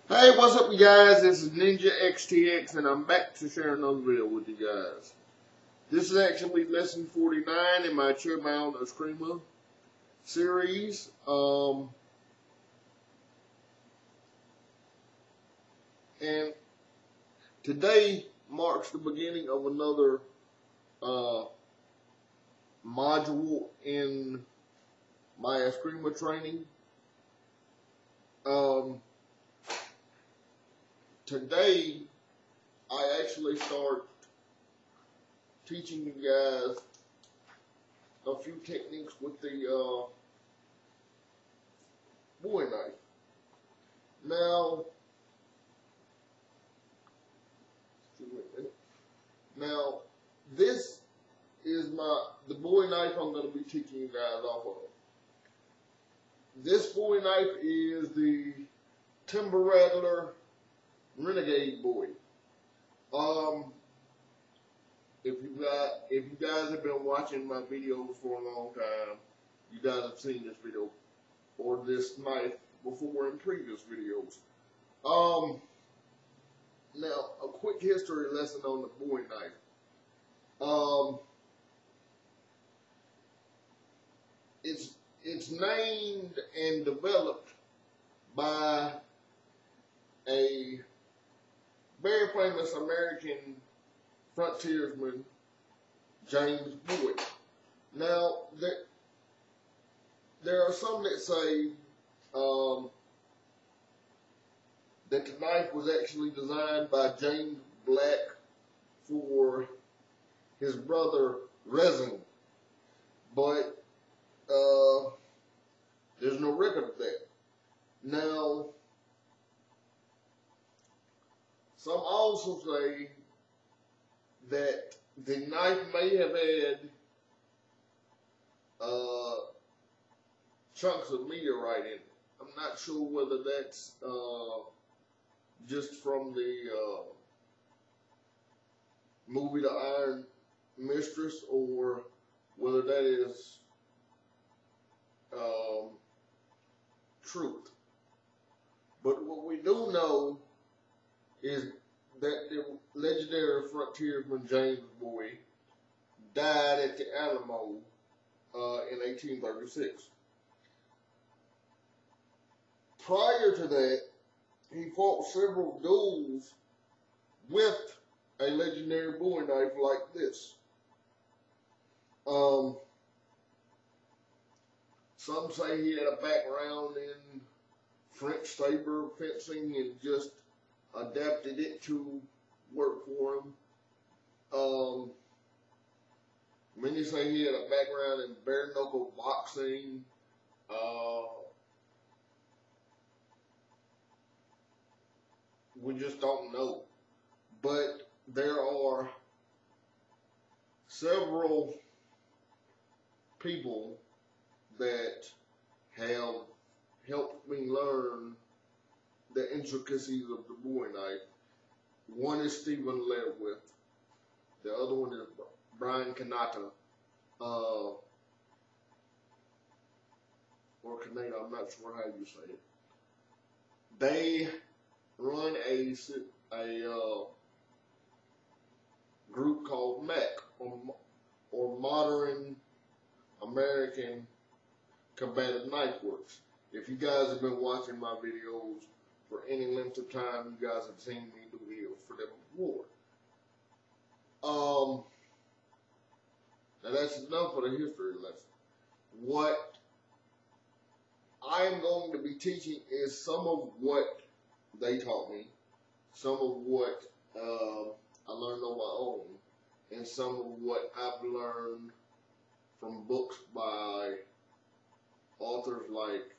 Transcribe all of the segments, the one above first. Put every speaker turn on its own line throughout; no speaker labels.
Hey, what's up, you guys? This is Ninja XTX, and I'm back to share another video with you guys. This is actually lesson 49 in my Chairbound Escrima series. And today marks the beginning of another module in my Escrima training. Today, I actually start teaching you guys a few techniques with the Bowie knife. Now, this is the Bowie knife I'm going to be teaching you guys off of. This Bowie knife is the Timber Rattler Renegade Bowie. If you guys have been watching my videos for a long time, you guys have seen this video or this knife before in previous videos. Now a quick history lesson on the Bowie knife. It's named and developed by a very famous American frontiersman, James Bowie. Now, there are some that say that the knife was actually designed by James Black for his brother Resin, but there's no record of that. Now, some also say that the knife may have had chunks of meteorite in it. I'm not sure whether that's just from the movie The Iron Mistress, or whether that is truth. But what we do know is that the legendary frontiersman James Bowie died at the Alamo in 1836. Prior to that, he fought several duels with a legendary Bowie knife like this. Some say he had a background in French saber fencing and just adapted it to work for him. Many say he had a background in bare knuckle boxing. We just don't know. But there are several people that have helped me learn the intricacies of the Bowie knife. One is Stephen Ledwith. The other one is Brian Kanata. Or Kanata, I'm not sure how you say it. They run a group called MAC, or Modern American Combative Knife Works. If you guys have been watching my videos for any length of time, you guys have seen me do videos for them before. Now that's enough of the history lesson. What I am going to be teaching is some of what they taught me, some of what I learned on my own, and some of what I've learned from books by authors like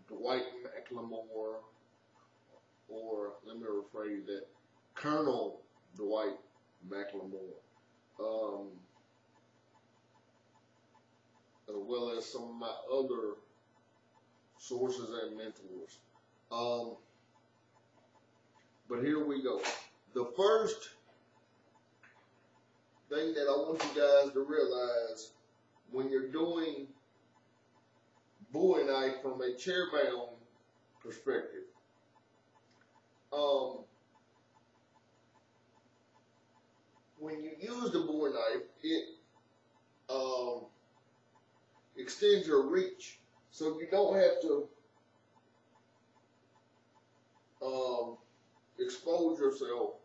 Dwight McLemore, or let me rephrase that, Colonel Dwight McLemore, as well as some of my other sources and mentors. But here we go. The first thing that I want you guys to realize when you're doing Bowie knife from a chairbound perspective extends your reach, so you don't have to expose yourself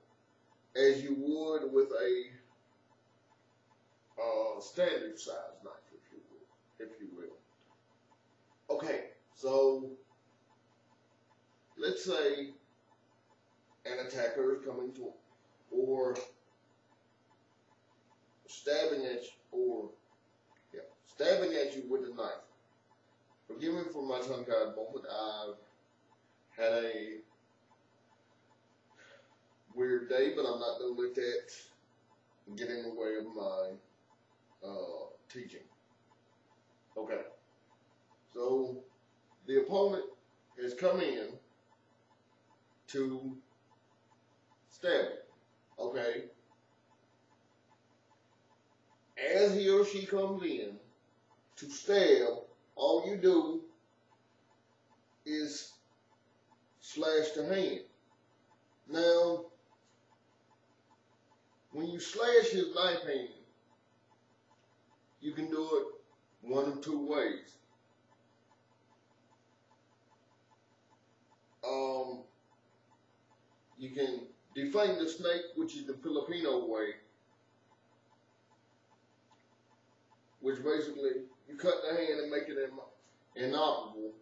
as you would with a standard size knife, if you will. Okay, so let's say an attacker is coming to, or stabbing at you with a knife. Forgive me for my tongue-tied moment. I've had a weird day, but I'm not going to let that get in the way of my teaching. Okay. So the opponent has come in to stab you. Okay. As he or she comes in to stab, all you do is slash the hand. Now, when you slash his knife hand, you can do it one of two ways. You can defang the snake, which is the Filipino way, which basically you cut the hand and make it inoperable,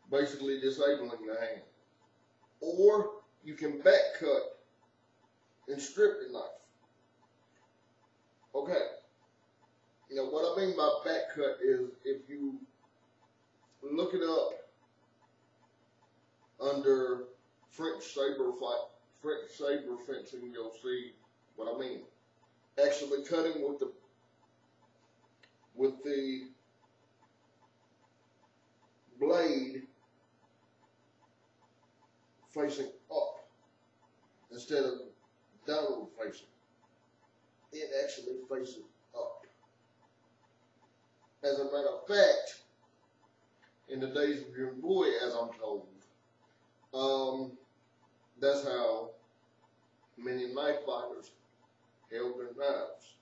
basically disabling the hand. Or you can back cut and strip the knife. Okay. Now what I mean by back cut is, if you look it up under French saber fencing, you'll see what I mean. Actually cutting with the blade facing up instead of downward facing. It actually faces up. As a matter of fact, in the days of your Bowie, as I'm told, that's how many knife fighters held their knives.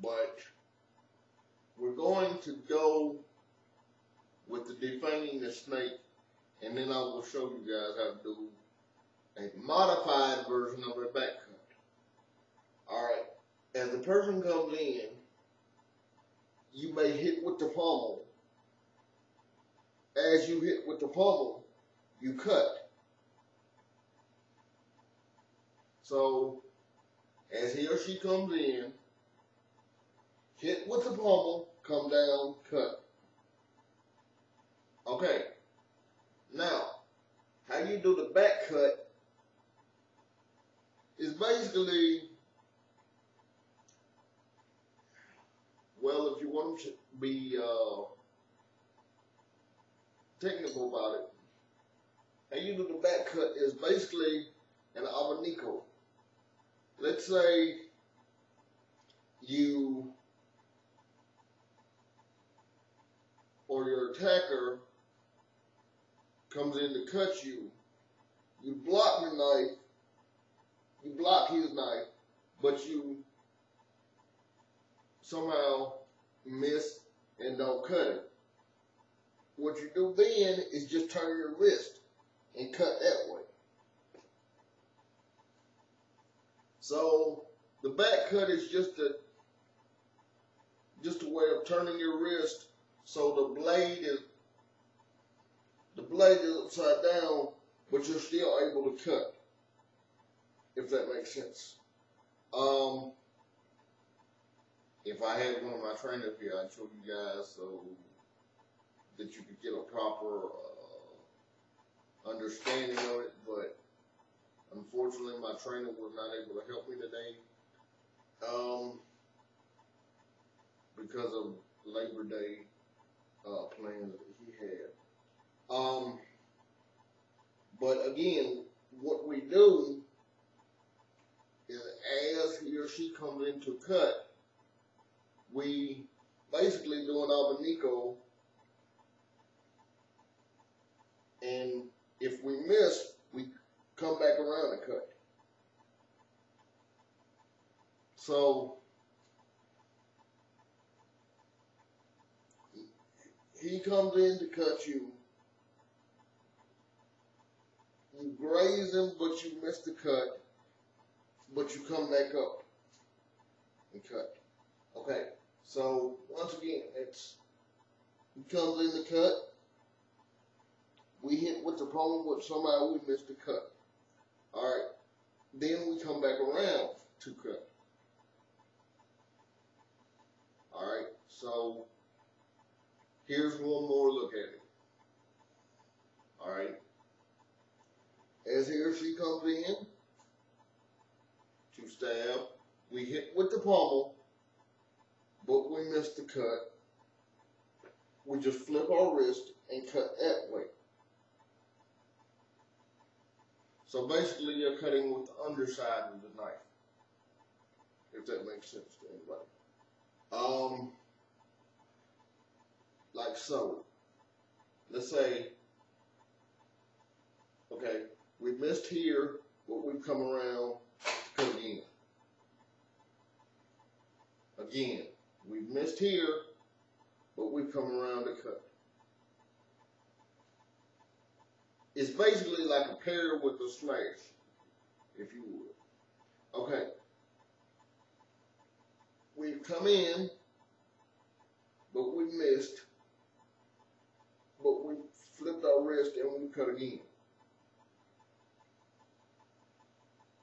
But we're going to go with the defanging the snake, and then I will show you guys how to do a modified version of a back cut. Alright, as the person comes in, you may hit with the pommel. As you hit with the pommel, you cut. So, as he or she comes in, hit with the pommel, come down, cut. Okay. Now, how you do the back cut is basically, well, if you want to be technical about it, how you do the back cut is basically an abanico. Let's say you or your attacker comes in to cut you, you block your knife, you block his knife, but you somehow miss and don't cut it. What you do then is just turn your wrist and cut that way. So the back cut is just a way of turning your wrist so the blade is upside down, but you're still able to cut, if that makes sense. If I had one of my trainers here, I'd show you guys so that you could get a proper understanding of it, but unfortunately my trainer was not able to help me today because of Labor Day plans that he had. But again, what we do is, as he or she comes in to cut, we basically do an abanico, and if we miss, we come back around and cut. So he comes in to cut you. You graze him, but you miss the cut. But you come back up and cut. Okay. So once again, he comes in to cut. We hit with the pommel, but somehow we missed the cut. All right. Then we come back around to cut. All right. So here's one more look at it. All right. As here she comes in to stab, we hit with the pommel, but we missed the cut. We just flip our wrist and cut that way. So basically you're cutting with the underside of the knife, if that makes sense to anybody. Like so. Let's say, okay, we missed here, but we've come around to cut again. Again, we've missed here, but we've come around to cut. It's basically like a parry with a slash, if you would. Okay. We've come in, but we missed, but we flipped our wrist and we cut again.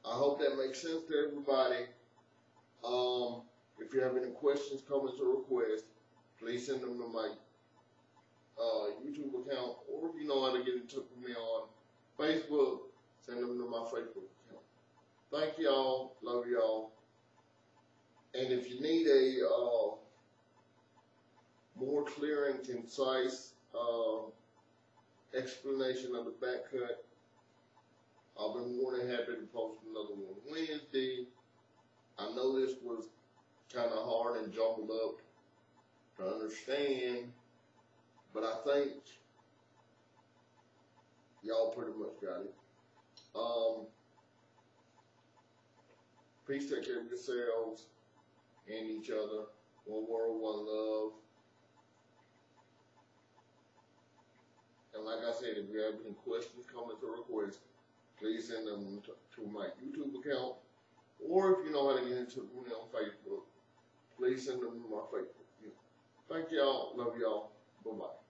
I hope that makes sense to everybody. If you have any questions, comments, or requests, please send them to my YouTube account, or if you know how to get in touch with me on Facebook, send them to my Facebook account. Thank y'all. Love y'all. And if you need a more clear and concise explanation of the back cut, I'll be more than happy to post another one Wednesday. I know this was kind of hard and jumbled up to understand, but I think y'all pretty much got it. Please take care of yourselves and each other. One world, one love. And like I said, if you have any questions, comments, or requests, please send them to my YouTube account. Or if you know how to get into me on Facebook, please send them to my Facebook. Thank y'all. Love y'all. Bye-bye.